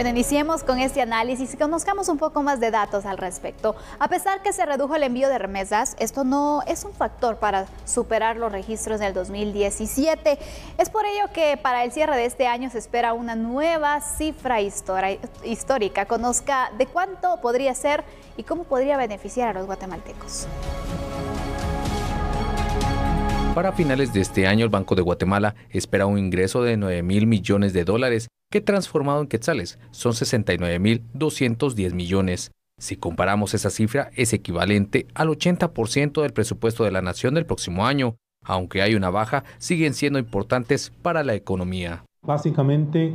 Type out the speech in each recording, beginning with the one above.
Bueno, iniciemos con este análisis y conozcamos un poco más de datos al respecto. A pesar que se redujo el envío de remesas, esto no es un factor para superar los registros del 2017. Es por ello que para el cierre de este año se espera una nueva cifra histórica. Conozca de cuánto podría ser y cómo podría beneficiar a los guatemaltecos. Para finales de este año, el Banco de Guatemala espera un ingreso de 9.000 millones de dólares, que transformado en quetzales son 69.210 millones. Si comparamos esa cifra, es equivalente al 80% del presupuesto de la nación del próximo año. Aunque hay una baja, siguen siendo importantes para la economía. Básicamente,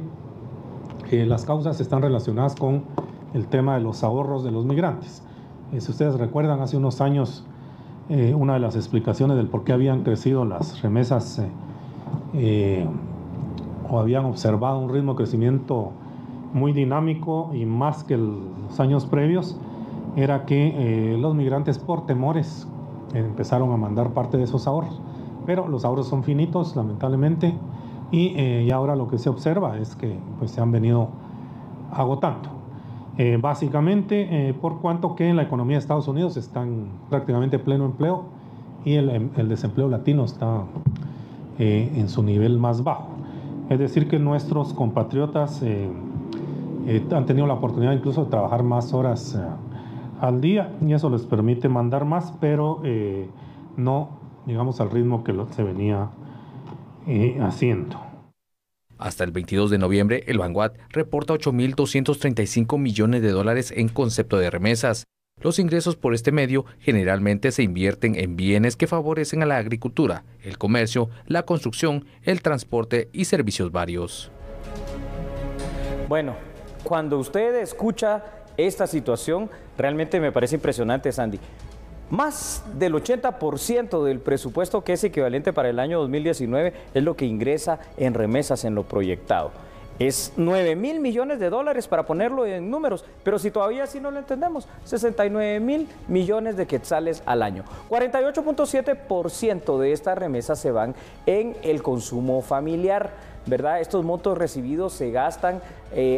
las causas están relacionadas con el tema de los ahorros de los migrantes. Si ustedes recuerdan, hace unos años, una de las explicaciones del por qué habían crecido las remesas o habían observado un ritmo de crecimiento muy dinámico y más que los años previos, era que los migrantes por temores empezaron a mandar parte de esos ahorros. Pero los ahorros son finitos, lamentablemente, y ahora lo que se observa es que pues, se han venido agotando. Básicamente, por cuanto que en la economía de Estados Unidos está en prácticamente pleno empleo y el desempleo latino está en su nivel más bajo. Es decir, que nuestros compatriotas han tenido la oportunidad incluso de trabajar más horas al día y eso les permite mandar más, pero no, digamos, al ritmo que se venía haciendo. Hasta el 22 de noviembre, el Banguat reporta 8.235 millones de dólares en concepto de remesas. Los ingresos por este medio generalmente se invierten en bienes que favorecen a la agricultura, el comercio, la construcción, el transporte y servicios varios. Bueno, cuando usted escucha esta situación, realmente me parece impresionante, Sandy. Más del 80% del presupuesto, que es equivalente para el año 2019, es lo que ingresa en remesas en lo proyectado. Es 9.000 millones de dólares para ponerlo en números, pero si todavía así no lo entendemos, 69.000 millones de quetzales al año. 48.7% de estas remesas se van en el consumo familiar, ¿verdad? Estos montos recibidos se gastan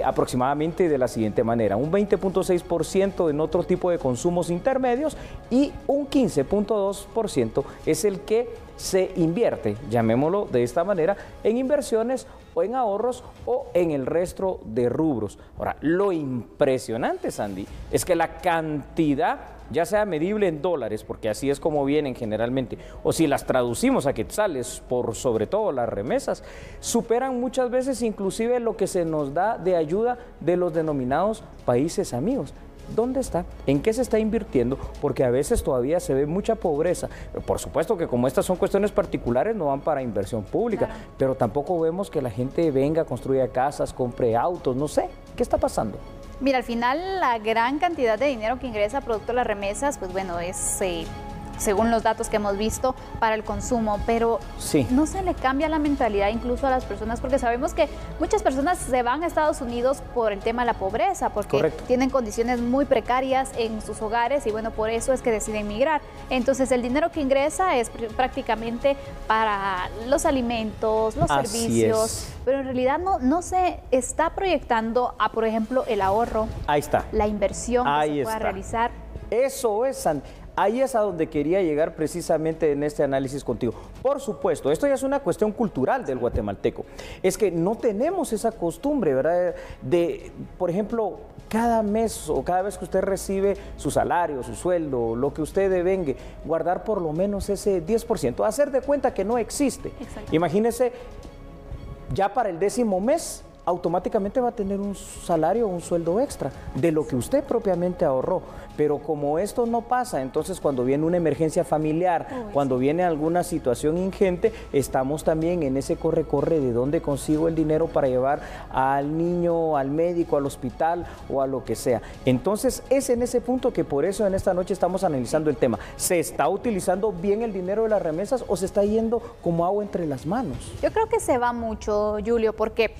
aproximadamente de la siguiente manera: un 20.6% en otro tipo de consumos intermedios y un 15.2% es el que se invierte, llamémoslo de esta manera, en inversiones o en ahorros o en el resto de rubros. Ahora, lo impresionante, Sandy, es que la cantidad, ya sea medible en dólares, porque así es como vienen generalmente, o si las traducimos a quetzales, por sobre todo las remesas, superan muchas veces inclusive lo que se nos da de ayuda de los denominados países amigos. ¿Dónde está? ¿En qué se está invirtiendo? Porque a veces todavía se ve mucha pobreza. Por supuesto que como estas son cuestiones particulares no van para inversión pública, claro, pero tampoco vemos que la gente venga, construya casas, compre autos, no sé. ¿Qué está pasando? Mira, al final la gran cantidad de dinero que ingresa producto de las remesas, pues bueno, es según los datos que hemos visto, para el consumo, pero sí, no se le cambia la mentalidad incluso a las personas, porque sabemos que muchas personas se van a Estados Unidos por el tema de la pobreza, porque correcto, tienen condiciones muy precarias en sus hogares y bueno, por eso es que deciden migrar. Entonces el dinero que ingresa es prácticamente para los alimentos, los servicios, pero en realidad no se está proyectando a, por ejemplo, el ahorro. Ahí está. La inversión que se pueda realizar. Eso es, Sandy. Ahí es a donde quería llegar precisamente en este análisis contigo. Por supuesto, esto ya es una cuestión cultural del guatemalteco. Es que no tenemos esa costumbre, ¿verdad? De, por ejemplo, cada mes o cada vez que usted recibe su salario, su sueldo, lo que usted devengue, guardar por lo menos ese 10%, hacer de cuenta que no existe. Imagínese, ya para el 10º mes, automáticamente va a tener un salario o un sueldo extra de lo que usted propiamente ahorró. Pero como esto no pasa, entonces cuando viene una emergencia familiar, cuando viene alguna situación ingente, estamos también en ese corre-corre de dónde consigo el dinero para llevar al niño al médico, al hospital o a lo que sea. Entonces es en ese punto que por eso en esta noche estamos analizando el tema. ¿Se está utilizando bien el dinero de las remesas o se está yendo como agua entre las manos? Yo creo que se va mucho, Julio, porque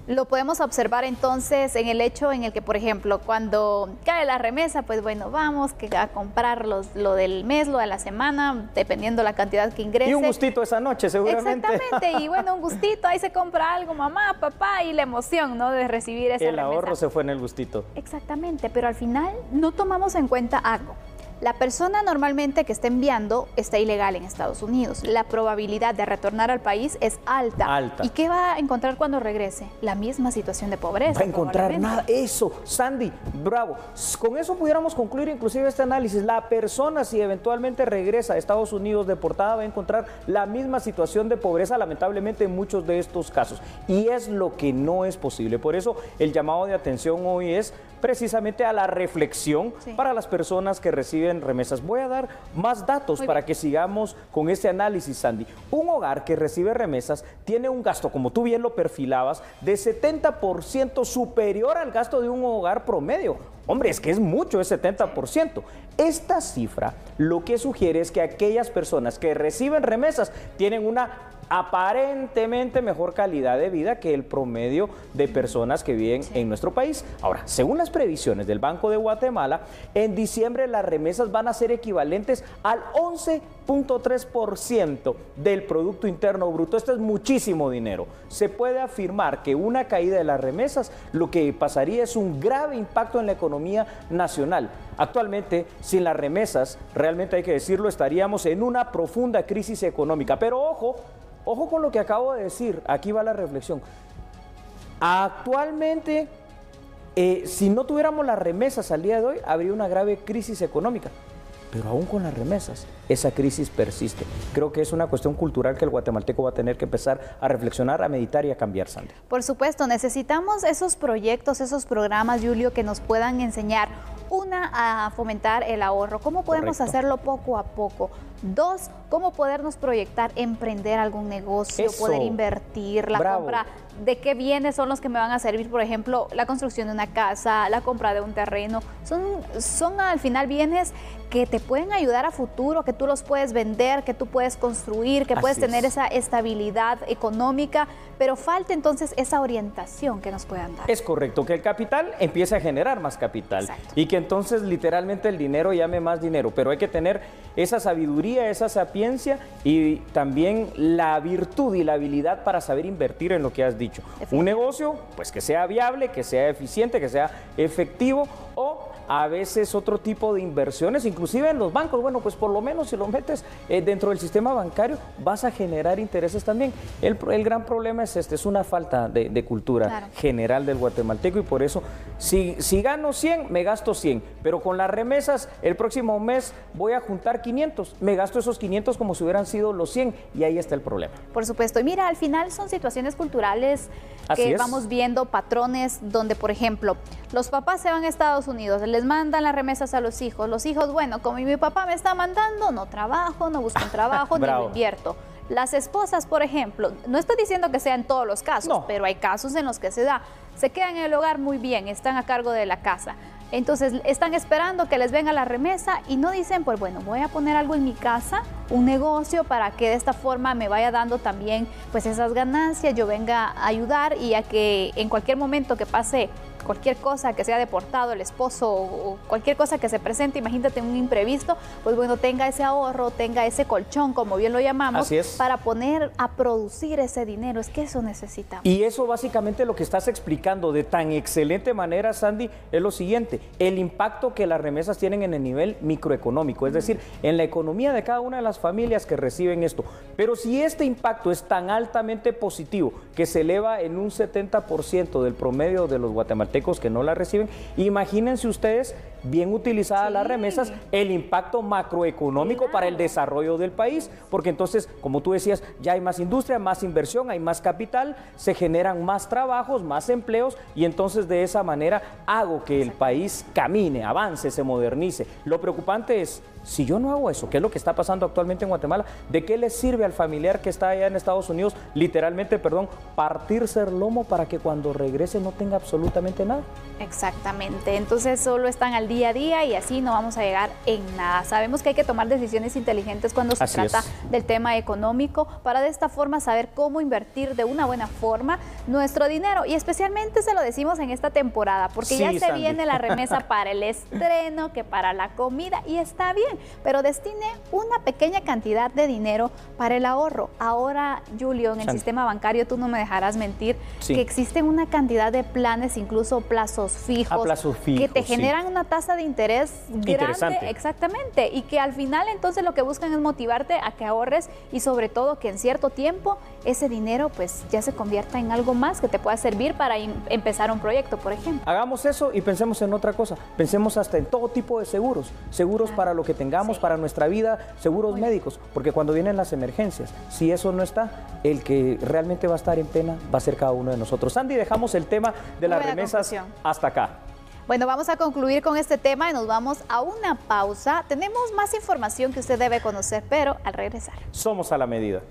Lo podemos observar entonces en el hecho en el que, por ejemplo, cuando cae la remesa, pues bueno, vamos a comprar lo del mes, lo de la semana, dependiendo la cantidad que ingrese. Y un gustito esa noche, seguramente. Exactamente, y bueno, un gustito, ahí se compra algo, mamá, papá, y la emoción, ¿no?, de recibir esa remesa. El ahorro se fue en el gustito. Exactamente, pero al final no tomamos en cuenta algo. La persona normalmente que está enviando está ilegal en Estados Unidos. La probabilidad de retornar al país es alta. ¿Y qué va a encontrar cuando regrese? La misma situación de pobreza. Va a encontrar nada. Eso, Sandy, bravo. Con eso pudiéramos concluir inclusive este análisis. La persona, si eventualmente regresa a Estados Unidos deportada, va a encontrar la misma situación de pobreza, lamentablemente, en muchos de estos casos. Y es lo que no es posible. Por eso el llamado de atención hoy es precisamente a la reflexión para las personas que reciben remesas. Voy a dar más datos para que sigamos con este análisis, Sandy. Un hogar que recibe remesas tiene un gasto, como tú bien lo perfilabas, de 70% superior al gasto de un hogar promedio. Hombre, es que es mucho, es 70%. Esta cifra lo que sugiere es que aquellas personas que reciben remesas tienen una aparentemente mejor calidad de vida que el promedio de personas que viven en nuestro país. Ahora, según las previsiones del Banco de Guatemala, en diciembre las remesas van a ser equivalentes al 11.3% del Producto Interno Bruto. Esto es muchísimo dinero. Se puede afirmar que una caída de las remesas lo que pasaría es un grave impacto en la economía nacional. Actualmente, sin las remesas, realmente hay que decirlo, estaríamos en una profunda crisis económica. Pero ojo con lo que acabo de decir, aquí va la reflexión. Actualmente, si no tuviéramos las remesas al día de hoy, habría una grave crisis económica. Pero aún con las remesas, esa crisis persiste. Creo que es una cuestión cultural que el guatemalteco va a tener que empezar a reflexionar, a meditar y a cambiar, Sandra. Por supuesto, necesitamos esos proyectos, esos programas, Julio, que nos puedan enseñar, una, a fomentar el ahorro. ¿Cómo podemos hacerlo poco a poco? Dos, cómo podernos proyectar, emprender algún negocio, poder invertir, la compra de qué bienes son los que me van a servir, por ejemplo, la construcción de una casa, la compra de un terreno. Son al final bienes que te pueden ayudar a futuro, que tú los puedes vender, que tú puedes construir, que puedes tener esa estabilidad económica, pero falta entonces esa orientación que nos puedan dar. Es correcto, que el capital empiece a generar más capital y que entonces literalmente el dinero llame más dinero, pero hay que tener esa sabiduría, esa sapiencia y también la virtud y la habilidad para saber invertir en lo que has dicho. Un negocio, pues que sea viable, que sea eficiente, que sea efectivo, o a veces otro tipo de inversiones, inclusive en los bancos. Bueno, pues por lo menos si lo metes dentro del sistema bancario vas a generar intereses también. El gran problema es es una falta de cultura general del guatemalteco, y por eso si gano 100, me gasto 100, pero con las remesas el próximo mes voy a juntar 500, me gasto esos 500 como si hubieran sido los 100, y ahí está el problema. Por supuesto, y mira, al final son situaciones culturales que vamos viendo, patrones donde, por ejemplo, los papás se van a Estados Unidos, les mandan las remesas a los hijos, bueno, como mi papá me está mandando, no trabajo, no busco un trabajo, ni lo invierto. Las esposas, por ejemplo, no estoy diciendo que sean todos los casos, pero hay casos en los que se da, se quedan en el hogar muy bien, están a cargo de la casa. Entonces están esperando que les venga la remesa y no dicen, pues bueno, voy a poner algo en mi casa, un negocio, para que de esta forma me vaya dando también pues esas ganancias, yo venga a ayudar, y a que en cualquier momento que pase cualquier cosa, que sea deportado el esposo o cualquier cosa que se presente, imagínate un imprevisto, pues bueno, tenga ese ahorro, tenga ese colchón, como bien lo llamamos, para poner a producir ese dinero. Es que eso necesitamos. Y eso básicamente lo que estás explicando de tan excelente manera, Sandy, es lo siguiente: el impacto que las remesas tienen en el nivel microeconómico, es decir, en la economía de cada una de las familias que reciben esto. Pero si este impacto es tan altamente positivo, que se eleva en un 70% del promedio de los guatemaltecos que no la reciben, imagínense ustedes, bien utilizadas las remesas, el impacto macroeconómico para el desarrollo del país, porque entonces, como tú decías, ya hay más industria, más inversión, hay más capital, se generan más trabajos, más empleos, y entonces de esa manera hago que el país camine, avance, se modernice. Lo preocupante es, si yo no hago eso, ¿qué es lo que está pasando actualmente en Guatemala? ¿De qué le sirve al familiar que está allá en Estados Unidos, literalmente, partirse el lomo para que cuando regrese no tenga absolutamente nada? Exactamente, entonces solo están al día día a día y así no vamos a llegar en nada. Sabemos que hay que tomar decisiones inteligentes cuando se trata del tema económico para de esta forma saber cómo invertir de una buena forma nuestro dinero, y especialmente se lo decimos en esta temporada porque ya se viene la remesa para el estreno, que para la comida, y está bien, pero destine una pequeña cantidad de dinero para el ahorro. Ahora, Julio, en el sistema bancario, tú no me dejarás mentir, que existen una cantidad de planes, incluso plazos fijos, que te generan una tasa de interés grande, exactamente, y que al final entonces lo que buscan es motivarte a que ahorres y sobre todo que en cierto tiempo ese dinero pues ya se convierta en algo más que te pueda servir para empezar un proyecto, por ejemplo. Hagamos eso y pensemos en otra cosa, pensemos hasta en todo tipo de seguros, para lo que tengamos, para nuestra vida, seguros médicos, porque cuando vienen las emergencias, si eso no está, el que realmente va a estar en pena va a ser cada uno de nosotros. Sandy, dejamos el tema de las remesas hasta acá. Bueno, vamos a concluir con este tema y nos vamos a una pausa. Tenemos más información que usted debe conocer, pero al regresar. Somos a la medida.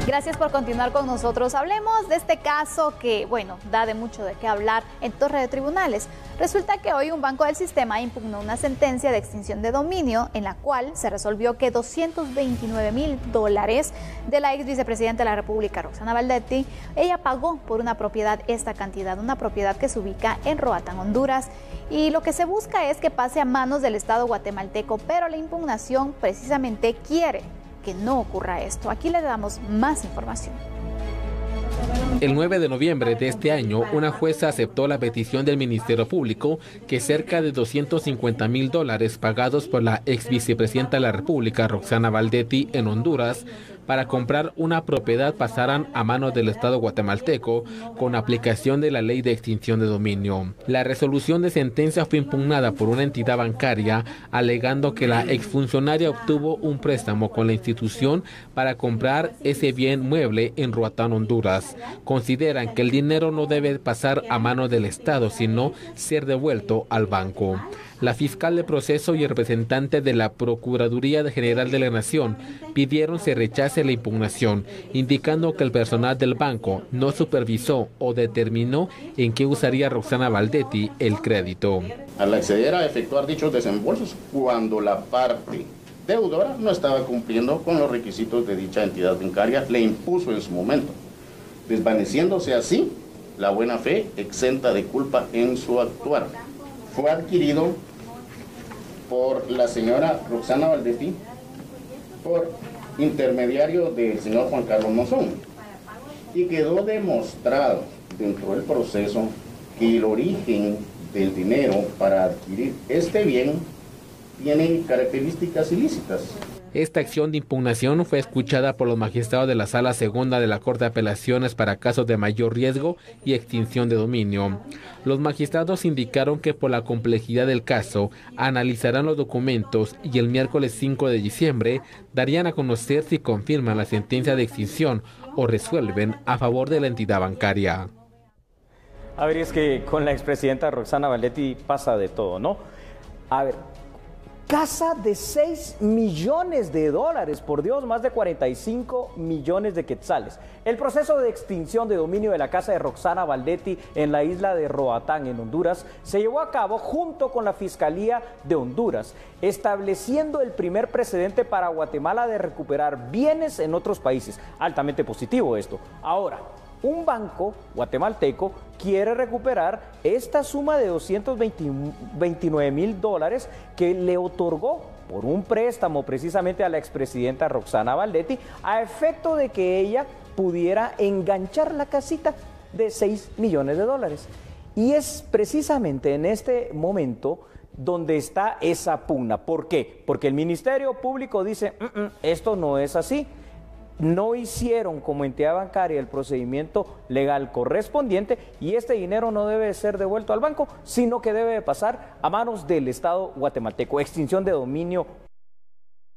Gracias por continuar con nosotros. Hablemos de este caso que, bueno, da de mucho de qué hablar en torre de tribunales. Resulta que hoy un banco del sistema impugnó una sentencia de extinción de dominio en la cual se resolvió que $229,000 de la ex vicepresidenta de la República, Roxana Valdetti, ella pagó por una propiedad esta cantidad, una propiedad que se ubica en Roatán, Honduras. Y lo que se busca es que pase a manos del Estado guatemalteco, pero la impugnación precisamente quiere que no ocurra esto. Aquí le damos más información. El 9 de noviembre de este año, una jueza aceptó la petición del Ministerio Público que cerca de $250,000 pagados por la ex vicepresidenta de la República, Roxana Valdetti, en Honduras, para comprar una propiedad pasaran a manos del Estado guatemalteco con aplicación de la ley de extinción de dominio. La resolución de sentencia fue impugnada por una entidad bancaria alegando que la exfuncionaria obtuvo un préstamo con la institución para comprar ese bien mueble en Roatán, Honduras. Consideran que el dinero no debe pasar a manos del Estado, sino ser devuelto al banco. La fiscal de proceso y el representante de la Procuraduría General de la Nación pidieron se rechace la impugnación, indicando que el personal del banco no supervisó o determinó en qué usaría Roxana Valdetti el crédito. Al acceder a efectuar dichos desembolsos cuando la parte deudora no estaba cumpliendo con los requisitos de dicha entidad bancaria, le impuso en su momento, desvaneciéndose así la buena fe exenta de culpa en su actuar. Fue adquirido por la señora Roxana Valdetti por intermediario del señor Juan Carlos Monzón, y quedó demostrado dentro del proceso que el origen del dinero para adquirir este bien tiene características ilícitas. Esta acción de impugnación fue escuchada por los magistrados de la Sala Segunda de la Corte de Apelaciones para casos de mayor riesgo y extinción de dominio. Los magistrados indicaron que por la complejidad del caso analizarán los documentos y el miércoles 5 de diciembre darían a conocer si confirman la sentencia de extinción o resuelven a favor de la entidad bancaria. A ver, es que con la expresidenta Roxana Valdetti pasa de todo, ¿no? A ver, casa de $6 millones, por Dios, más de 45 millones de quetzales. El proceso de extinción de dominio de la casa de Roxana Valdetti en la isla de Roatán, en Honduras, se llevó a cabo junto con la Fiscalía de Honduras, estableciendo el primer precedente para Guatemala de recuperar bienes en otros países. Altamente positivo esto. Ahora, un banco guatemalteco quiere recuperar esta suma de $229,000 que le otorgó por un préstamo precisamente a la expresidenta Roxana Valdetti, a efecto de que ella pudiera enganchar la casita de $6 millones. Y es precisamente en este momento donde está esa pugna. ¿Por qué? Porque el Ministerio Público dice, esto no es así. No hicieron como entidad bancaria el procedimiento legal correspondiente y este dinero no debe ser devuelto al banco, sino que debe pasar a manos del Estado guatemalteco. Extinción de dominio.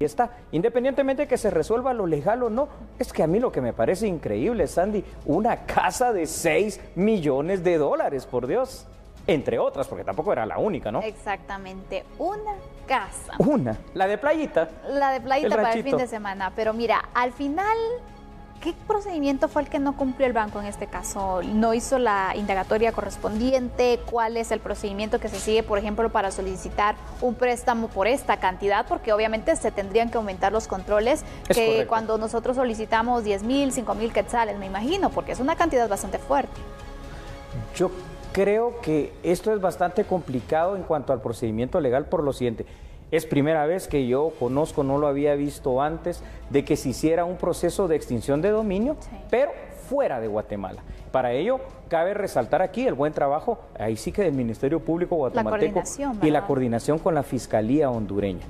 Y está, independientemente de que se resuelva lo legal o no, es que a mí lo que me parece increíble, Sandy, una casa de $6 millones, por Dios. entre otras, porque tampoco era la única, ¿no? Exactamente, una casa. Una, la de Playita. La de Playita para el fin de semana, pero mira, al final, ¿qué procedimiento fue el que no cumplió el banco en este caso? ¿No hizo la indagatoria correspondiente? ¿Cuál es el procedimiento que se sigue, por ejemplo, para solicitar un préstamo por esta cantidad? Porque obviamente se tendrían que aumentar los controles que cuando nosotros solicitamos 10,000, 5,000 quetzales, me imagino, porque es una cantidad bastante fuerte. Yo creo que esto es bastante complicado en cuanto al procedimiento legal por lo siguiente. Es primera vez que yo conozco, no lo había visto antes, de que se hiciera un proceso de extinción de dominio, pero fuera de Guatemala. Para ello, cabe resaltar aquí el buen trabajo, ahí sí que del Ministerio Público guatemalteco y la coordinación con la Fiscalía hondureña.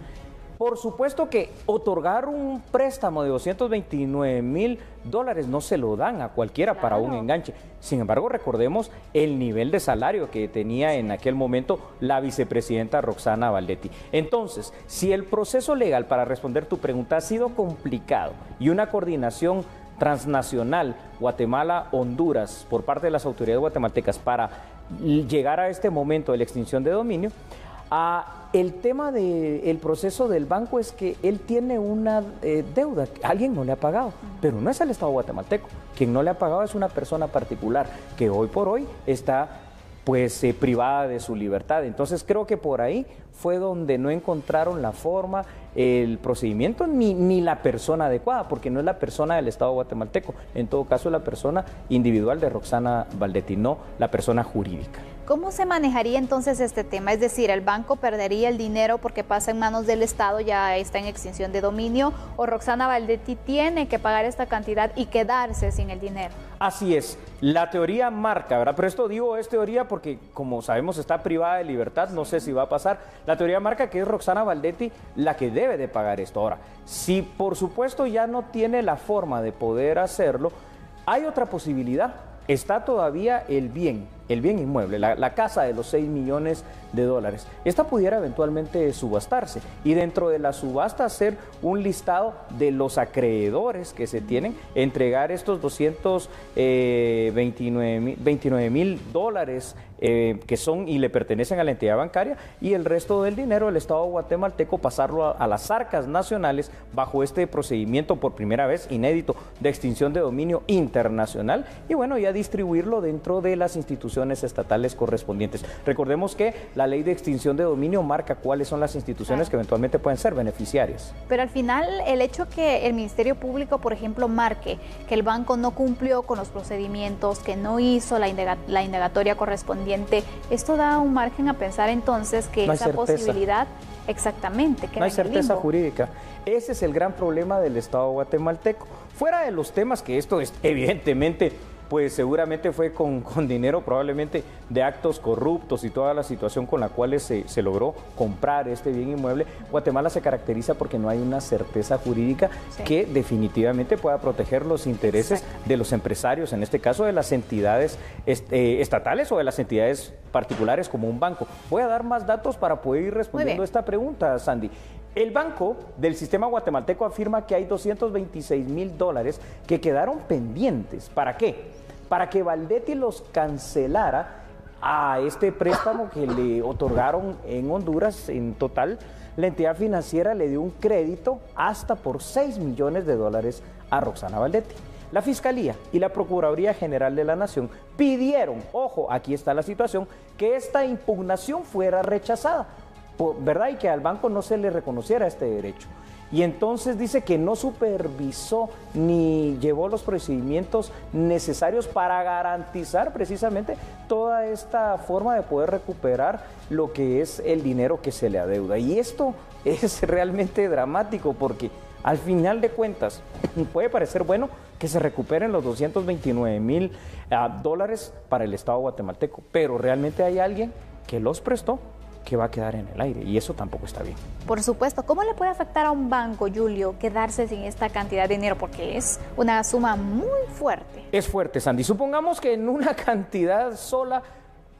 Por supuesto que otorgar un préstamo de $229,000 no se lo dan a cualquiera para un enganche. Sin embargo, recordemos el nivel de salario que tenía en aquel momento la vicepresidenta Roxana Baldetti. Entonces, si el proceso legal, para responder tu pregunta, ha sido complicado y una coordinación transnacional Guatemala-Honduras por parte de las autoridades guatemaltecas para llegar a este momento de la extinción de dominio, el tema del proceso del banco es que él tiene una deuda, alguien no le ha pagado, pero no es el Estado guatemalteco. Quien no le ha pagado es una persona particular que hoy por hoy está pues privada de su libertad. Entonces creo que por ahí fue donde no encontraron la forma, el procedimiento ni la persona adecuada, porque no es la persona del Estado guatemalteco, en todo caso es la persona individual de Roxana Baldetti, no la persona jurídica. ¿Cómo se manejaría entonces este tema? Es decir, ¿el banco perdería el dinero porque pasa en manos del Estado, ya está en extinción de dominio, o Roxana Baldetti tiene que pagar esta cantidad y quedarse sin el dinero? Así es, la teoría marca, ¿verdad? Pero esto digo, es teoría porque como sabemos está privada de libertad, no sé si va a pasar. La teoría marca que es Roxana Baldetti la que debe de pagar esto. Ahora, si por supuesto ya no tiene la forma de poder hacerlo, hay otra posibilidad. Está todavía el bien inmueble, la casa de los $6 millones. Esta pudiera eventualmente subastarse y dentro de la subasta hacer un listado de los acreedores que se tienen, entregar estos $229,000 que son y le pertenecen a la entidad bancaria, y el resto del dinero del Estado guatemalteco pasarlo a las arcas nacionales bajo este procedimiento por primera vez inédito de extinción de dominio internacional, y bueno, ya distribuirlo dentro de las instituciones estatales correspondientes. Recordemos que la ley de extinción de dominio marca cuáles son las instituciones que eventualmente pueden ser beneficiarias. Pero al final, el hecho que el Ministerio Público, por ejemplo, marque que el banco no cumplió con los procedimientos, que no hizo la indagatoria correspondiente, esto da un margen a pensar entonces que esa posibilidad, exactamente, que no hay certeza jurídica. Ese es el gran problema del Estado guatemalteco. Fuera de los temas que esto es evidentemente, pues seguramente fue con dinero probablemente de actos corruptos y toda la situación con la cual se logró comprar este bien inmueble, Guatemala se caracteriza porque no hay una certeza jurídica que definitivamente pueda proteger los intereses de los empresarios, en este caso de las entidades estatales o de las entidades particulares como un banco. Voy a dar más datos para poder ir respondiendo a esta pregunta, Sandy. El Banco del Sistema Guatemalteco afirma que hay $226,000 que quedaron pendientes. ¿Para qué? Para que Baldetti los cancelara a este préstamo que le otorgaron en Honduras. En total, la entidad financiera le dio un crédito hasta por $6 millones a Roxana Baldetti. La Fiscalía y la Procuraduría General de la Nación pidieron, ojo, aquí está la situación, que esta impugnación fuera rechazada, ¿verdad? Y que al banco no se le reconociera este derecho. Y entonces dice que no supervisó ni llevó los procedimientos necesarios para garantizar precisamente toda esta forma de poder recuperar lo que es el dinero que se le adeuda. Y esto es realmente dramático porque al final de cuentas puede parecer bueno que se recuperen los $229,000 para el Estado guatemalteco, pero realmente hay alguien que los prestó que va a quedar en el aire y eso tampoco está bien. Por supuesto, ¿cómo le puede afectar a un banco, Julio, quedarse sin esta cantidad de dinero? Porque es una suma muy fuerte. Es fuerte, Sandy. Supongamos que en una cantidad sola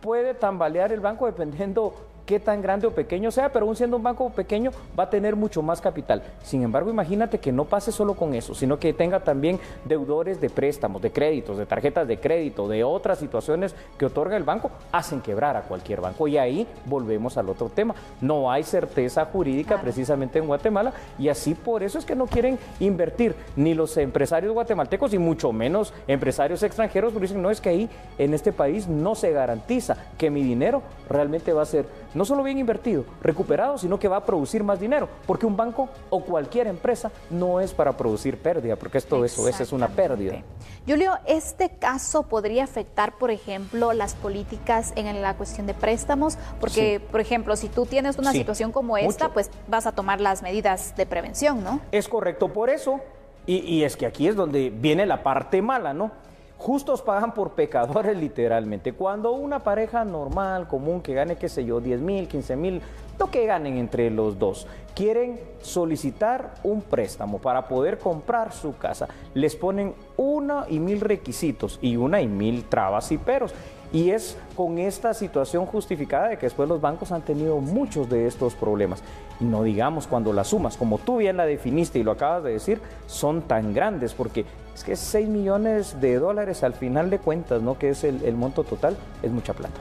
puede tambalear el banco dependiendo qué tan grande o pequeño sea, pero aún siendo un banco pequeño va a tener mucho más capital. Sin embargo, imagínate que no pase solo con eso, sino que tenga también deudores de préstamos, de créditos, de tarjetas de crédito, de otras situaciones que otorga el banco, hacen quebrar a cualquier banco. Y ahí volvemos al otro tema. No hay certeza jurídica precisamente en Guatemala, y así por eso es que no quieren invertir ni los empresarios guatemaltecos y mucho menos empresarios extranjeros, porque dicen, no, es que ahí en este país no se garantiza que mi dinero realmente va a ser no solo bien invertido, recuperado, sino que va a producir más dinero, porque un banco o cualquier empresa no es para producir pérdida, porque esto eso es una pérdida. Julio, ¿este caso podría afectar, por ejemplo, las políticas en la cuestión de préstamos? Porque, por ejemplo, si tú tienes una situación como esta, pues vas a tomar las medidas de prevención, ¿no? Es correcto, por eso, y es que aquí es donde viene la parte mala, ¿no? Justos pagan por pecadores, literalmente. Cuando una pareja normal, común, que gane, qué sé yo, 10,000, 15,000, lo que ganen entre los dos, quieren solicitar un préstamo para poder comprar su casa, les ponen 1,000 requisitos y 1,000 trabas y peros. Y es con esta situación justificada de que después los bancos han tenido muchos de estos problemas. Y no digamos cuando las sumas, como tú bien la definiste y lo acabas de decir, son tan grandes, porque es que 6 millones de dólares al final de cuentas, ¿no? Que es el monto total, es mucha plata.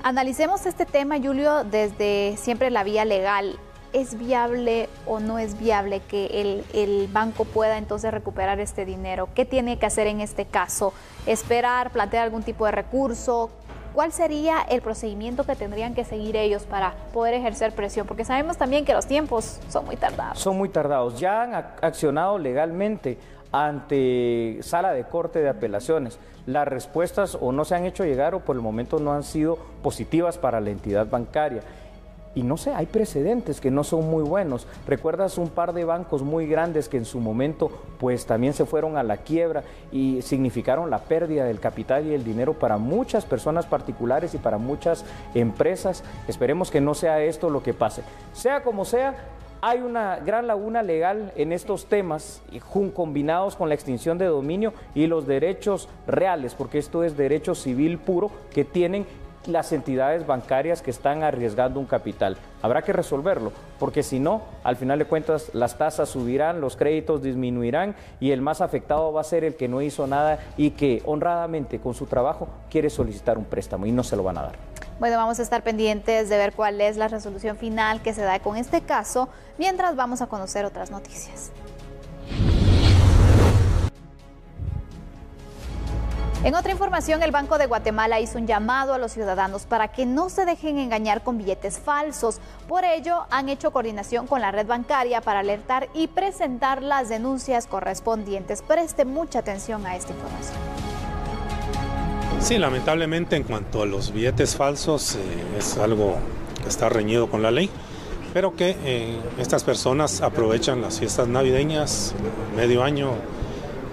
Analicemos este tema, Julio, desde siempre la vía legal. ¿Es viable o no es viable que el banco pueda entonces recuperar este dinero? ¿Qué tiene que hacer en este caso? ¿Esperar, plantear algún tipo de recurso? ¿Cuál sería el procedimiento que tendrían que seguir ellos para poder ejercer presión? Porque sabemos también que los tiempos son muy tardados. Son muy tardados. Ya han accionado legalmente ante Sala de Corte de Apelaciones. Las respuestas o no se han hecho llegar o por el momento no han sido positivas para la entidad bancaria. Y no sé, hay precedentes que no son muy buenos. ¿Recuerdas un par de bancos muy grandes que en su momento pues también se fueron a la quiebra y significaron la pérdida del capital y el dinero para muchas personas particulares y para muchas empresas? Esperemos que no sea esto lo que pase. Sea como sea, hay una gran laguna legal en estos temas, combinados con la extinción de dominio y los derechos reales, porque esto es derecho civil puro que tienen las entidades bancarias que están arriesgando un capital. Habrá que resolverlo, porque si no, al final de cuentas las tasas subirán, los créditos disminuirán y el más afectado va a ser el que no hizo nada y que honradamente con su trabajo quiere solicitar un préstamo y no se lo van a dar. Bueno, vamos a estar pendientes de ver cuál es la resolución final que se da con este caso, mientras vamos a conocer otras noticias. En otra información, el Banco de Guatemala hizo un llamado a los ciudadanos para que no se dejen engañar con billetes falsos. Por ello, han hecho coordinación con la red bancaria para alertar y presentar las denuncias correspondientes. Preste mucha atención a esta información. Sí, lamentablemente en cuanto a los billetes falsos es algo que está reñido con la ley, pero que estas personas aprovechan las fiestas navideñas, medio año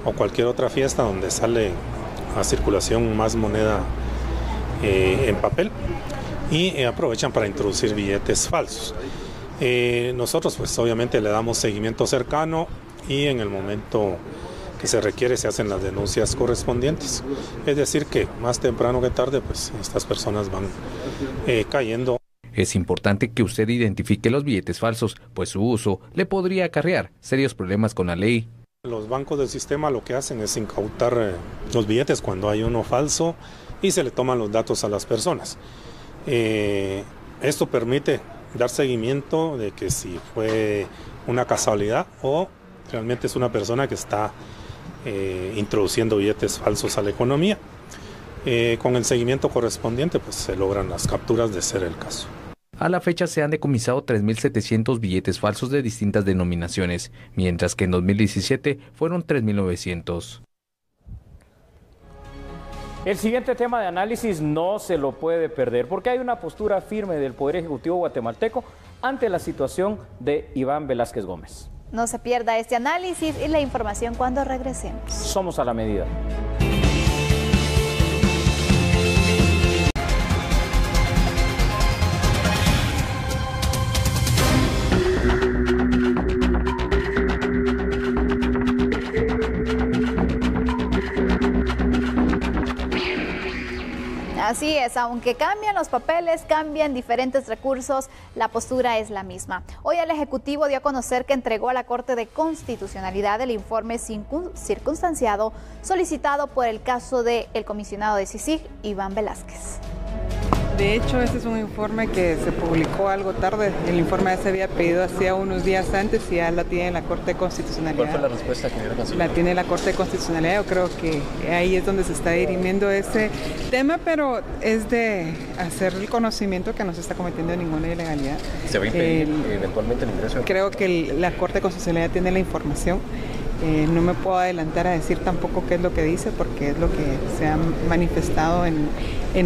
o cualquier otra fiesta donde sale a circulación más moneda en papel y aprovechan para introducir billetes falsos. Nosotros pues obviamente le damos seguimiento cercano y en el momento que se requiere se hacen las denuncias correspondientes. Es decir que más temprano que tarde pues estas personas van cayendo. Es importante que usted identifique los billetes falsos, pues su uso le podría acarrear serios problemas con la ley. Los bancos del sistema lo que hacen es incautar los billetes cuando hay uno falso y se le toman los datos a las personas. Esto permite dar seguimiento de que si fue una casualidad o realmente es una persona que está introduciendo billetes falsos a la economía. Con el seguimiento correspondiente pues se logran las capturas de ser el caso. A la fecha se han decomisado 3.700 billetes falsos de distintas denominaciones, mientras que en 2017 fueron 3.900. El siguiente tema de análisis no se lo puede perder, porque hay una postura firme del Poder Ejecutivo guatemalteco ante la situación de Iván Velázquez Gómez. No se pierda este análisis y la información cuando regresemos. Somos a la medida. Así es, aunque cambian los papeles, cambian diferentes recursos, la postura es la misma. Hoy el Ejecutivo dio a conocer que entregó a la Corte de Constitucionalidad el informe circunstanciado solicitado por el caso del comisionado de CICIG, Iván Velázquez. De hecho, este es un informe que se publicó algo tarde. El informe se había pedido hacía unos días antes y ya la tiene la Corte de Constitucionalidad. ¿Cuál fue la respuesta que dieron? La tiene la Corte de Constitucionalidad. Yo creo que ahí es donde se está dirimiendo ese tema, pero es de hacer el conocimiento que no se está cometiendo ninguna ilegalidad. ¿Se va a impedir eventualmente el ingreso? Creo que la Corte de Constitucionalidad tiene la información. No me puedo adelantar a decir tampoco qué es lo que dice, porque es lo que se ha manifestado en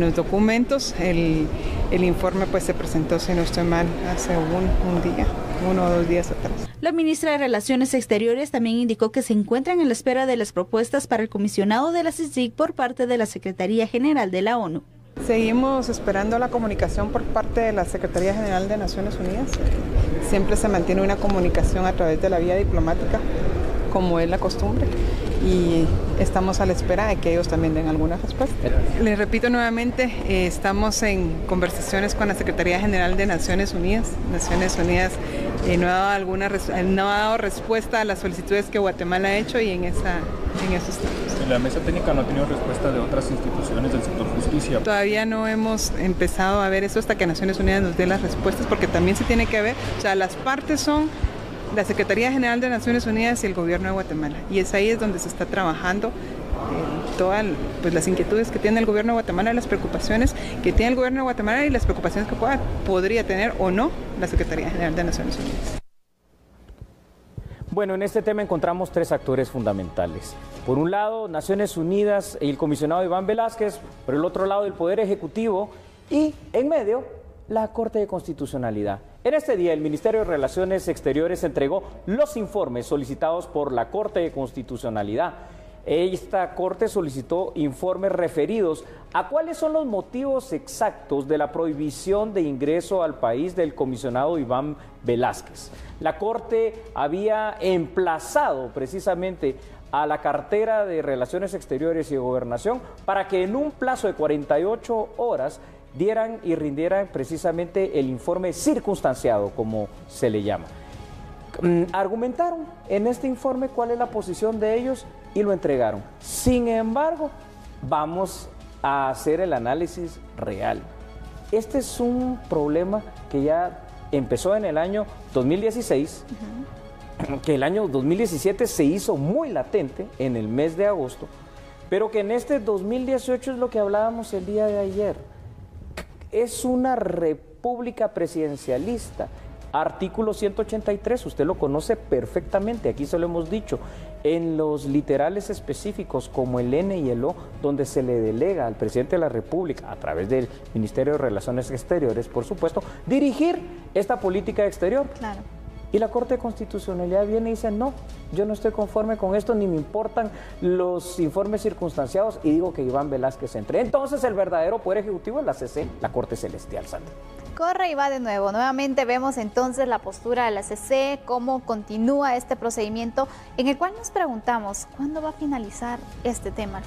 los documentos. El informe pues se presentó, si no estoy mal, hace uno o 2 días atrás. La ministra de Relaciones Exteriores también indicó que se encuentran en la espera de las propuestas para el comisionado de la CICIG por parte de la Secretaría General de la ONU. Seguimos esperando la comunicación por parte de la Secretaría General de Naciones Unidas. Siempre se mantiene una comunicación a través de la vía diplomática, como es la costumbre, y estamos a la espera de que ellos también den alguna respuesta. Les repito nuevamente, estamos en conversaciones con la Secretaría General de Naciones Unidas. Naciones Unidas no ha dado respuesta a las solicitudes que Guatemala ha hecho y en eso estamos. La mesa técnica no ha tenido respuesta de otras instituciones del sector justicia. Todavía no hemos empezado a ver eso hasta que Naciones Unidas nos dé las respuestas, porque también se tiene que ver, o sea, las partes son la Secretaría General de Naciones Unidas y el Gobierno de Guatemala. Y ahí es donde se está trabajando todas las inquietudes que tiene el Gobierno de Guatemala, las preocupaciones que tiene el Gobierno de Guatemala y las preocupaciones que podría tener o no la Secretaría General de Naciones Unidas. Bueno, en este tema encontramos 3 actores fundamentales. Por un lado, Naciones Unidas y el comisionado Iván Velázquez, por el otro lado, el Poder Ejecutivo y, en medio, la Corte de Constitucionalidad. En este día, el Ministerio de Relaciones Exteriores entregó los informes solicitados por la Corte de Constitucionalidad. Esta Corte solicitó informes referidos a cuáles son los motivos exactos de la prohibición de ingreso al país del comisionado Iván Velázquez. La Corte había emplazado precisamente a la cartera de Relaciones Exteriores y Gobernación para que en un plazo de 48 horas dieran y rindieran precisamente el informe circunstanciado, como se le llama. Argumentaron en este informe cuál es la posición de ellos y lo entregaron. Sin embargo, vamos a hacer el análisis real. Este es un problema que ya empezó en el año 2016, que el año 2017 se hizo muy latente en el mes de agosto, pero que en este 2018 es lo que hablábamos el día de ayer. Es una república presidencialista. Artículo 183, usted lo conoce perfectamente, aquí se lo hemos dicho, en los literales específicos como el N y el O, donde se le delega al presidente de la República, a través del Ministerio de Relaciones Exteriores, por supuesto, dirigir esta política exterior. Claro. Y la Corte de Constitucionalidad viene y dice, no, yo no estoy conforme con esto, ni me importan los informes circunstanciados, y digo que Iván Velázquez entre. Entonces el verdadero Poder Ejecutivo es la CC, la Corte Celestial, Sandra. Corre y va de nuevo. Nuevamente vemos entonces la postura de la CC, cómo continúa este procedimiento, en el cual nos preguntamos, ¿cuándo va a finalizar este tema?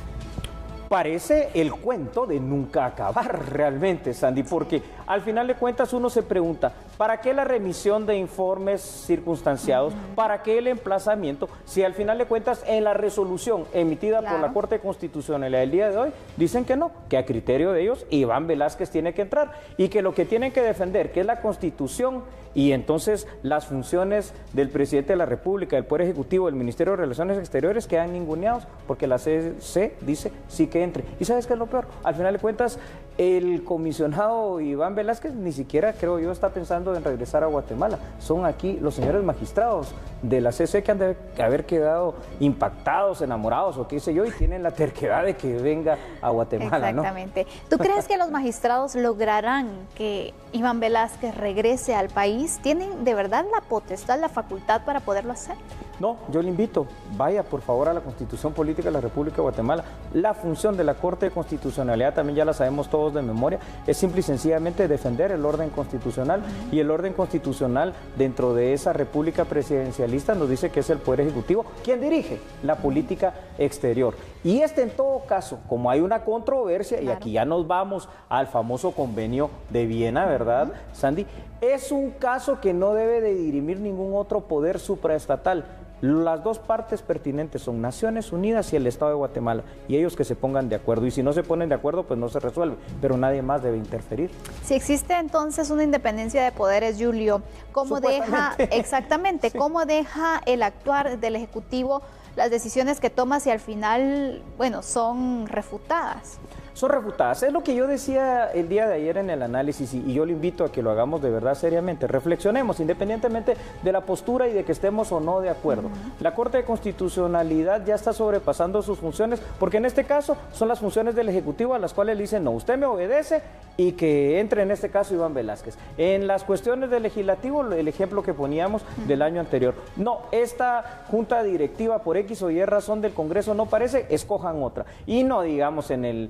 Parece el cuento de nunca acabar realmente, Sandy, porque al final de cuentas uno se pregunta, ¿para qué la remisión de informes circunstanciados? ¿Para qué el emplazamiento? Si al final de cuentas en la resolución emitida por la Corte Constitucional el día de hoy, dicen que no, que a criterio de ellos Iván Velázquez tiene que entrar y que lo que tienen que defender, que es la Constitución y entonces las funciones del presidente de la República, del Poder Ejecutivo, del Ministerio de Relaciones Exteriores quedan ninguneados porque la CC dice sí que entre. ¿Y sabes qué es lo peor? Al final de cuentas, el comisionado Iván Velázquez ni siquiera, creo yo, está pensando en regresar a Guatemala. Son aquí los señores magistrados de la CC que han de haber quedado impactados, enamorados o qué sé yo, y tienen la terquedad de que venga a Guatemala. Exactamente. ¿No? ¿Tú crees que los magistrados lograrán que Iván Velázquez regrese al país? ¿Tienen de verdad la potestad, la facultad para poderlo hacer? No, yo le invito, vaya por favor a la Constitución Política de la República de Guatemala. La función de la Corte de Constitucionalidad también ya la sabemos todos de memoria, es simple y sencillamente defender el orden constitucional, y el orden constitucional dentro de esa república presidencialista nos dice que es el Poder Ejecutivo quien dirige la política exterior. Y en todo caso, como hay una controversia, y aquí ya nos vamos al famoso convenio de Viena, ¿verdad, Sandy? Es un caso que no debe de dirimir ningún otro poder supraestatal. Las dos partes pertinentes son Naciones Unidas y el Estado de Guatemala, y ellos que se pongan de acuerdo, y si no se ponen de acuerdo pues no se resuelve, pero nadie más debe interferir. Si existe entonces una independencia de poderes, Julio, ¿cómo deja exactamente, sí, cómo deja el actuar del Ejecutivo las decisiones que toma si al final, bueno, son refutadas? Son refutadas. Es lo que yo decía el día de ayer en el análisis, y yo le invito a que lo hagamos de verdad seriamente. Reflexionemos, independientemente de la postura y de que estemos o no de acuerdo. La Corte de Constitucionalidad ya está sobrepasando sus funciones, porque en este caso son las funciones del Ejecutivo a las cuales le dicen, no, usted me obedece, y que entre en este caso Iván Velázquez. En las cuestiones del Legislativo, el ejemplo que poníamos del año anterior, no, esta junta directiva por X o Y razón del Congreso no parece, escojan otra. Y no digamos en el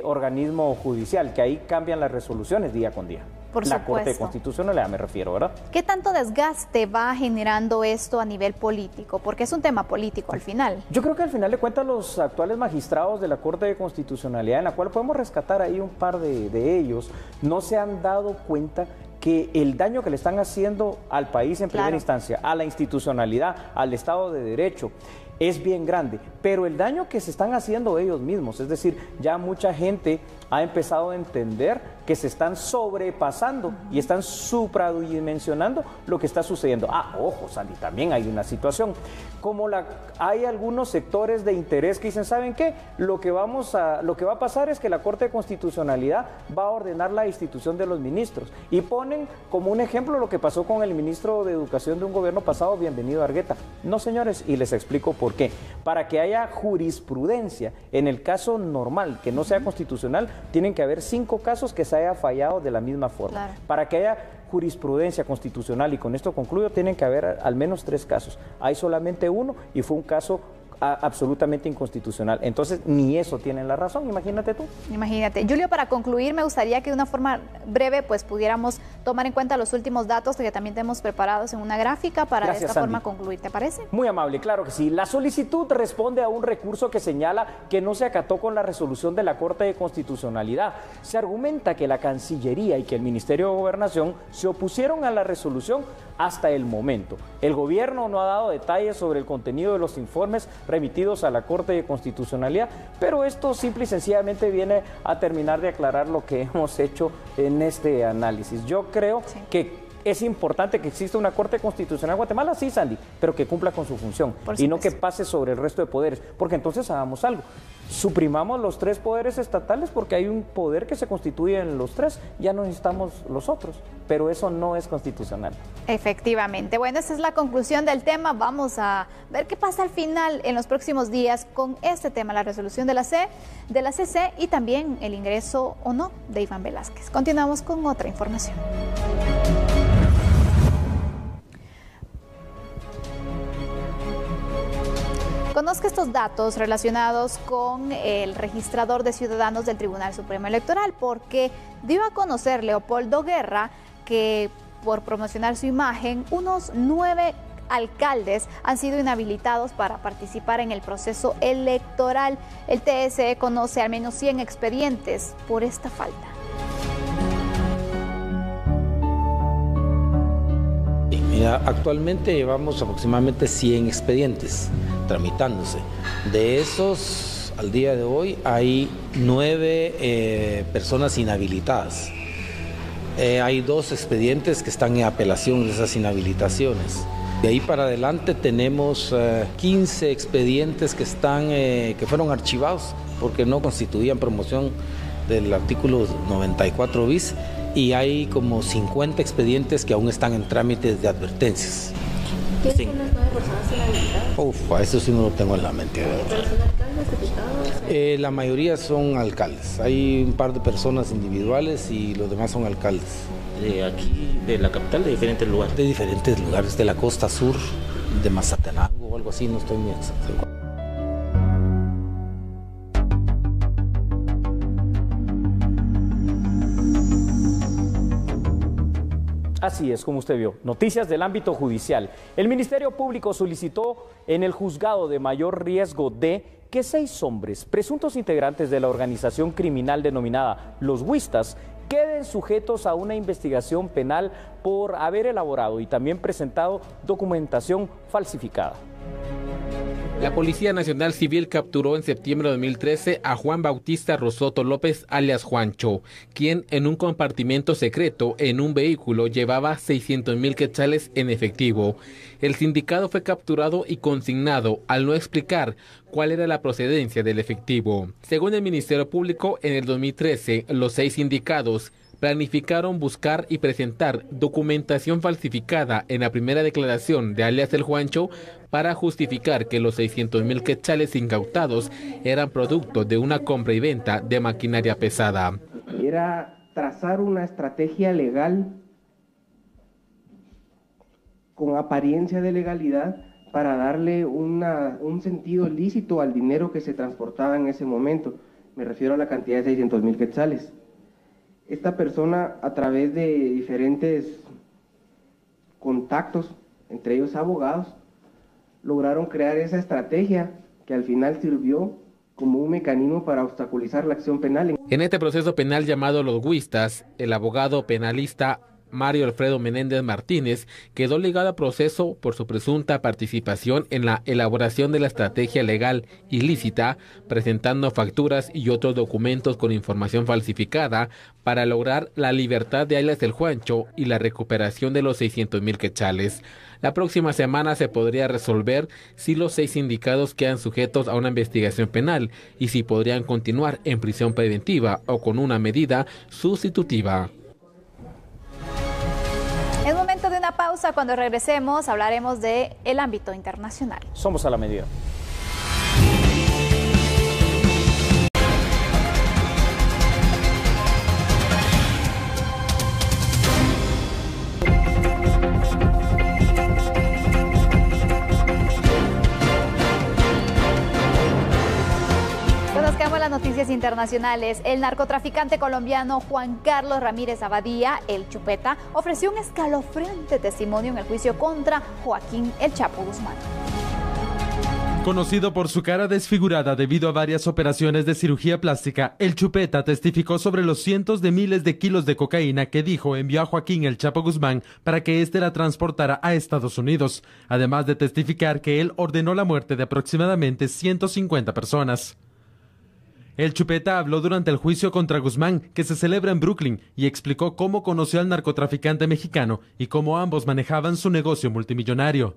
organismo judicial, que ahí cambian las resoluciones día con día. Por la supuesto. Corte Constitucional me refiero, ¿verdad? ¿Qué tanto desgaste va generando esto a nivel político? Porque es un tema político al final. Yo creo que al final de cuentas los actuales magistrados de la Corte de Constitucionalidad, en la cual podemos rescatar ahí un par de ellos, no se han dado cuenta que el daño que le están haciendo al país en primera instancia, a la institucionalidad, al Estado de Derecho, es bien grande, pero el daño que se están haciendo ellos mismos, es decir, ya mucha gente ha empezado a entender que se están sobrepasando y están supradimensionando lo que está sucediendo. Ojo, Sandy, también hay una situación, como hay algunos sectores de interés que dicen, ¿saben qué? Lo que va a pasar es que la Corte de Constitucionalidad va a ordenar la institución de los ministros, y ponen como un ejemplo lo que pasó con el ministro de Educación de un gobierno pasado, Bienvenido Argueta. No, señores, y les explico por qué. Para que haya jurisprudencia en el caso normal, que no sea constitucional, tienen que haber 5 casos que se haya fallado de la misma forma. Claro. Para que haya jurisprudencia constitucional, y con esto concluyo, tienen que haber al menos 3 casos. Hay solamente uno, y fue un caso absolutamente inconstitucional. Entonces, ni eso tienen la razón, imagínate tú. Imagínate. Julio, para concluir, me gustaría que de una forma breve pues pudiéramos tomar en cuenta los últimos datos que también tenemos preparados en una gráfica para de esta forma concluir, ¿te parece? Muy amable, claro que sí. La solicitud responde a un recurso que señala que no se acató con la resolución de la Corte de Constitucionalidad. Se argumenta que la Cancillería y que el Ministerio de Gobernación se opusieron a la resolución hasta el momento. El gobierno no ha dado detalles sobre el contenido de los informes remitidos a la Corte de Constitucionalidad, pero esto simple y sencillamente viene a terminar de aclarar lo que hemos hecho en este análisis. Yo creo que es importante que exista una Corte Constitucional en Guatemala, sí, Sandy, pero que cumpla con su función y no que pase sobre el resto de poderes, porque entonces hagamos algo. Suprimamos los 3 poderes estatales, porque hay un poder que se constituye en los 3, ya no necesitamos los otros, pero eso no es constitucional. Efectivamente. Bueno, esa es la conclusión del tema. Vamos a ver qué pasa al final en los próximos días con este tema, la resolución de la CC y también el ingreso o no de Iván Velázquez. Continuamos con otra información. Conozca estos datos relacionados con el registrador de ciudadanos del Tribunal Supremo Electoral, porque dio a conocer Leopoldo Guerra que por promocionar su imagen, unos 9 alcaldes han sido inhabilitados para participar en el proceso electoral. El TSE conoce al menos 100 expedientes por esta falta. Mira, actualmente llevamos aproximadamente 100 expedientes tramitándose. De esos, al día de hoy, hay 9 personas inhabilitadas. Hay 2 expedientes que están en apelación de esas inhabilitaciones. De ahí para adelante tenemos 15 expedientes que fueron archivados porque no constituían promoción del artículo 94 bis, y hay como 50 expedientes que aún están en trámites de advertencias. ¿Quiénes son las 9 personas inhabilitadas? A eso sí no lo tengo en la mente. ¿Pero son alcaldes, diputados? La mayoría son alcaldes. Hay un par de personas individuales y los demás son alcaldes. ¿De aquí, de la capital, de diferentes lugares? De diferentes lugares, de la costa sur, de Mazatenango o algo así, no estoy muy exacto. Así es, como usted vio. Noticias del ámbito judicial. El Ministerio Público solicitó en el juzgado de mayor riesgo de que 6 hombres, presuntos integrantes de la organización criminal denominada Los Huistas, queden sujetos a una investigación penal por haber elaborado y también presentado documentación falsificada. La Policía Nacional Civil capturó en septiembre de 2013 a Juan Bautista Rosoto López, alias Juancho, quien en un compartimento secreto en un vehículo llevaba 600,000 quetzales en efectivo. El sindicado fue capturado y consignado al no explicar cuál era la procedencia del efectivo. Según el Ministerio Público, en el 2013, los 6 sindicados planificaron buscar y presentar documentación falsificada en la primera declaración de alias El Juancho para justificar que los 600,000 quetzales incautados eran producto de una compra y venta de maquinaria pesada. Era trazar una estrategia legal con apariencia de legalidad para darle un sentido lícito al dinero que se transportaba en ese momento. Me refiero a la cantidad de 600,000 quetzales. Esta persona, a través de diferentes contactos, entre ellos abogados, lograron crear esa estrategia que al final sirvió como un mecanismo para obstaculizar la acción penal. En este proceso penal llamado Los Huistas, el abogado penalista Mario Alfredo Menéndez Martínez quedó ligado al proceso por su presunta participación en la elaboración de la estrategia legal ilícita, presentando facturas y otros documentos con información falsificada para lograr la libertad de alias El Juancho y la recuperación de los 600,000 quetzales. La próxima semana se podría resolver si los 6 sindicados quedan sujetos a una investigación penal y si podrían continuar en prisión preventiva o con una medida sustitutiva. Es momento de una pausa. Cuando regresemos hablaremos de el ámbito internacional. Somos a la medida. Noticias internacionales. El narcotraficante colombiano Juan Carlos Ramírez Abadía, el Chupeta, ofreció un escalofriante testimonio en el juicio contra Joaquín El Chapo Guzmán. Conocido por su cara desfigurada debido a varias operaciones de cirugía plástica, el Chupeta testificó sobre los cientos de miles de kilos de cocaína que dijo envió a Joaquín El Chapo Guzmán para que éste la transportara a Estados Unidos, además de testificar que él ordenó la muerte de aproximadamente 150 personas. El Chupeta habló durante el juicio contra Guzmán, que se celebra en Brooklyn, y explicó cómo conoció al narcotraficante mexicano y cómo ambos manejaban su negocio multimillonario.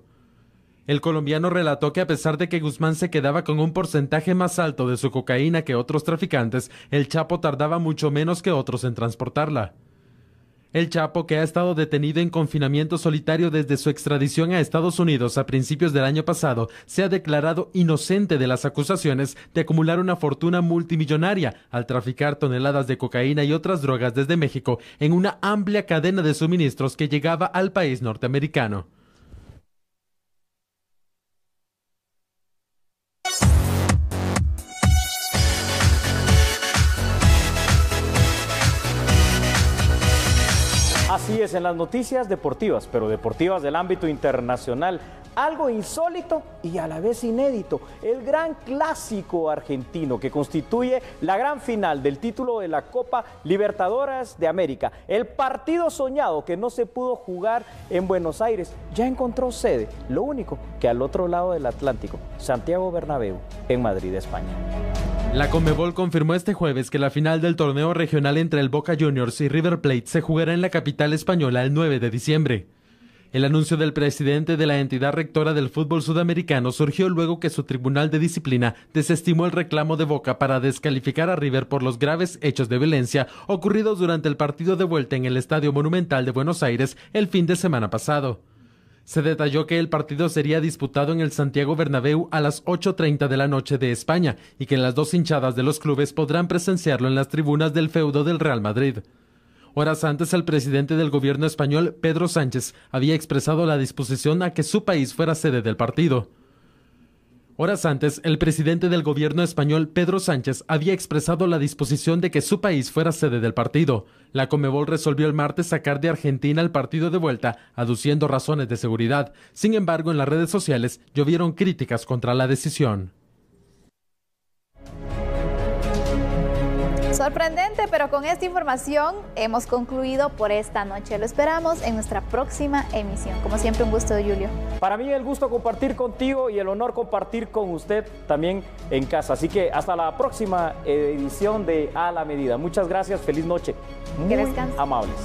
El colombiano relató que a pesar de que Guzmán se quedaba con un porcentaje más alto de su cocaína que otros traficantes, el Chapo tardaba mucho menos que otros en transportarla. El Chapo, que ha estado detenido en confinamiento solitario desde su extradición a Estados Unidos a principios del año pasado, se ha declarado inocente de las acusaciones de acumular una fortuna multimillonaria al traficar toneladas de cocaína y otras drogas desde México en una amplia cadena de suministros que llegaba al país norteamericano. Así es, en las noticias deportivas, pero deportivas del ámbito internacional, algo insólito y a la vez inédito, el gran clásico argentino que constituye la gran final del título de la Copa Libertadores de América. El partido soñado que no se pudo jugar en Buenos Aires ya encontró sede, lo único que al otro lado del Atlántico, Santiago Bernabéu, en Madrid, España. La Conmebol confirmó este jueves que la final del torneo regional entre el Boca Juniors y River Plate se jugará en la capital española el 9 de diciembre. El anuncio del presidente de la entidad rectora del fútbol sudamericano surgió luego que su tribunal de disciplina desestimó el reclamo de Boca para descalificar a River por los graves hechos de violencia ocurridos durante el partido de vuelta en el Estadio Monumental de Buenos Aires el fin de semana pasado. Se detalló que el partido sería disputado en el Santiago Bernabéu a las 8:30 de la noche de España y que las dos hinchadas de los clubes podrán presenciarlo en las tribunas del feudo del Real Madrid. Horas antes, el presidente del gobierno español, Pedro Sánchez, había expresado la disposición a que su país fuera sede del partido. Horas antes, el presidente del gobierno español, Pedro Sánchez, había expresado la disposición de que su país fuera sede del partido. La Conmebol resolvió el martes sacar de Argentina el partido de vuelta, aduciendo razones de seguridad. Sin embargo, en las redes sociales llovieron críticas contra la decisión. Sorprendente, pero con esta información hemos concluido por esta noche. Lo esperamos en nuestra próxima emisión. Como siempre, un gusto, Julio. Para mí el gusto compartir contigo y el honor compartir con usted también en casa. Así que hasta la próxima edición de A la Medida. Muchas gracias, feliz noche. Muy amables.